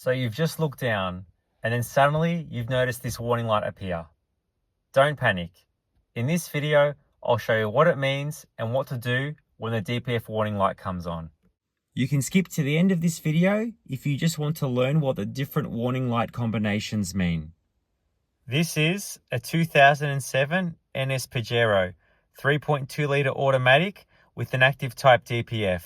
So you've just looked down and then suddenly you've noticed this warning light appear. Don't panic. In this video, I'll show you what it means and what to do when the DPF warning light comes on. You can skip to the end of this video if you just want to learn what the different warning light combinations mean. This is a 2007 NS Pajero 3.2 litre automatic with an active type DPF.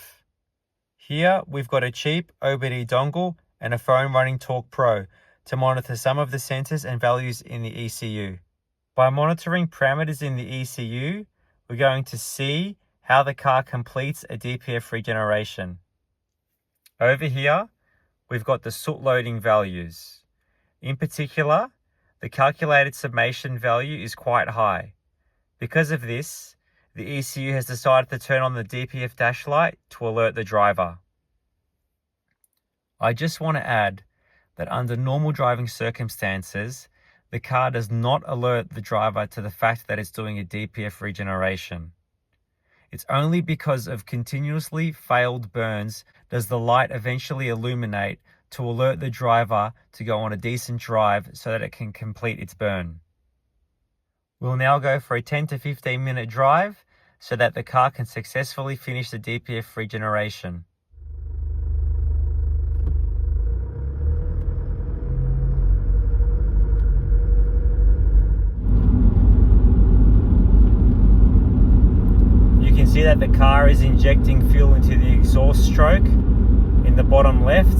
Here we've got a cheap OBD dongle and a phone running Talk Pro to monitor some of the sensors and values in the ECU. By monitoring parameters in the ECU, we're going to see how the car completes a DPF regeneration. Over here, we've got the soot loading values. In particular, the calculated summation value is quite high. Because of this, the ECU has decided to turn on the DPF dash light to alert the driver. I just want to add that under normal driving circumstances, the car does not alert the driver to the fact that it's doing a DPF regeneration. It's only because of continuously failed burns does the light eventually illuminate to alert the driver to go on a decent drive so that it can complete its burn. We'll now go for a 10 to 15 minute drive so that the car can successfully finish the DPF regeneration. You can see that the car is injecting fuel into the exhaust stroke in the bottom left.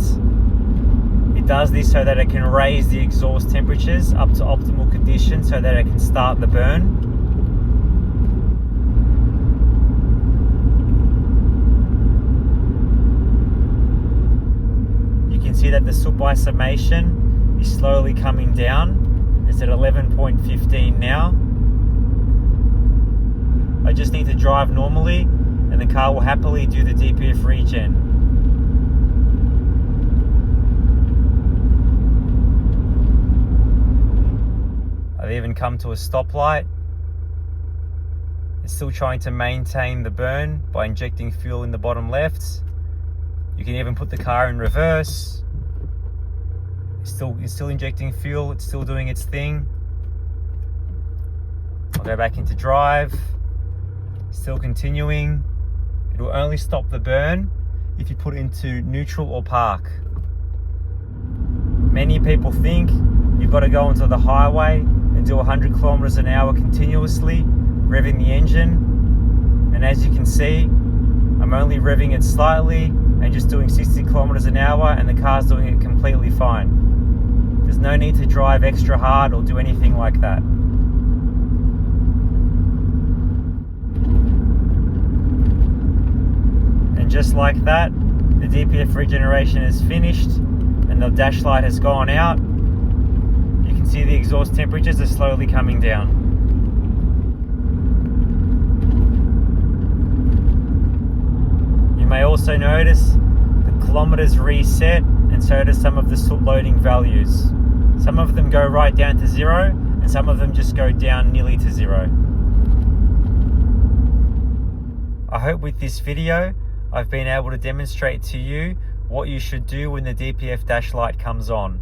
It does this so that it can raise the exhaust temperatures up to optimal conditions so that it can start the burn. You can see that the soot by summation is slowly coming down. It's at 11.15 now. I just need to drive normally and the car will happily do the DPF regen. I've even come to a stoplight. It's still trying to maintain the burn by injecting fuel in the bottom left. You can even put the car in reverse. It's still injecting fuel, it's still doing its thing. I'll go back into drive. Still continuing. It will only stop the burn if you put it into neutral or park. Many people think you've got to go onto the highway and do 100 kilometers an hour continuously, revving the engine. And as you can see, I'm only revving it slightly and just doing 60 kilometers an hour and the car's doing it completely fine. There's no need to drive extra hard or do anything like that. And just like that, the DPF regeneration is finished and the dash light has gone out. You can see the exhaust temperatures are slowly coming down. You may also notice the kilometers reset and so does some of the soot loading values. Some of them go right down to zero and some of them just go down nearly to zero. I hope with this video I've been able to demonstrate to you what you should do when the DPF dash light comes on.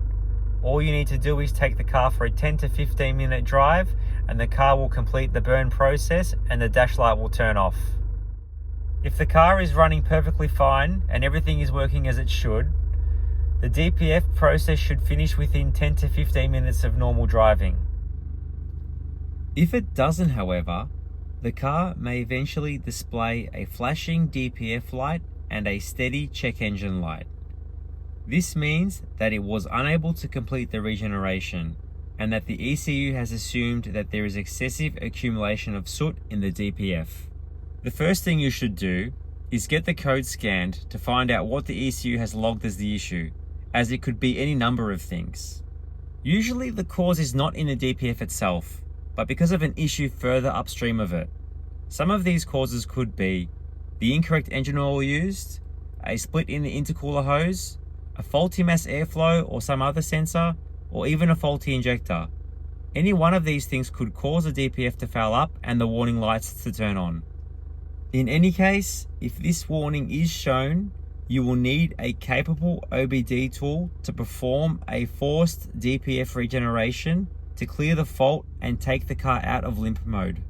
All you need to do is take the car for a 10 to 15 minute drive and the car will complete the burn process and the dash light will turn off. If the car is running perfectly fine and everything is working as it should, the DPF process should finish within 10 to 15 minutes of normal driving. If it doesn't, however, the car may eventually display a flashing DPF light and a steady check engine light. This means that it was unable to complete the regeneration and that the ECU has assumed that there is excessive accumulation of soot in the DPF. The first thing you should do is get the code scanned to find out what the ECU has logged as the issue, as it could be any number of things. Usually the cause is not in the DPF itself, but because of an issue further upstream of it. Some of these causes could be the incorrect engine oil used, a split in the intercooler hose, a faulty mass airflow or some other sensor, or even a faulty injector. Any one of these things could cause the DPF to foul up and the warning lights to turn on. In any case, if this warning is shown, you will need a capable OBD tool to perform a forced DPF regeneration to clear the fault and take the car out of limp mode.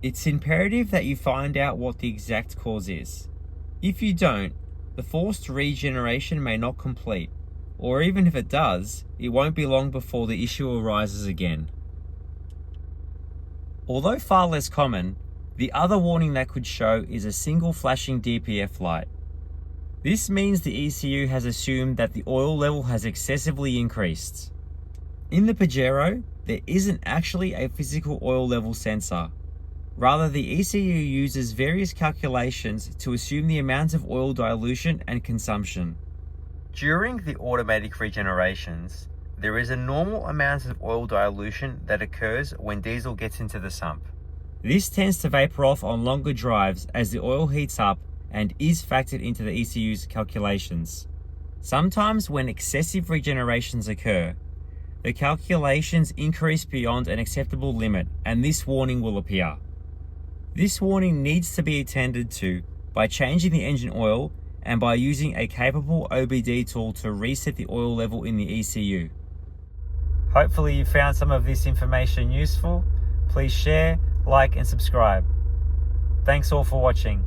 It's imperative that you find out what the exact cause is. If you don't, the forced regeneration may not complete, or even if it does, it won't be long before the issue arises again. Although far less common, the other warning that could show is a single flashing DPF light. This means the ECU has assumed that the oil level has excessively increased. In the Pajero, there isn't actually a physical oil level sensor. Rather, the ECU uses various calculations to assume the amount of oil dilution and consumption. During the automatic regenerations, there is a normal amount of oil dilution that occurs when diesel gets into the sump. This tends to vapor off on longer drives as the oil heats up and is factored into the ECU's calculations. Sometimes when excessive regenerations occur, the calculations increase beyond an acceptable limit and this warning will appear. This warning needs to be attended to by changing the engine oil and by using a capable OBD tool to reset the oil level in the ECU. Hopefully you found some of this information useful. Please share, like and subscribe. Thanks all for watching.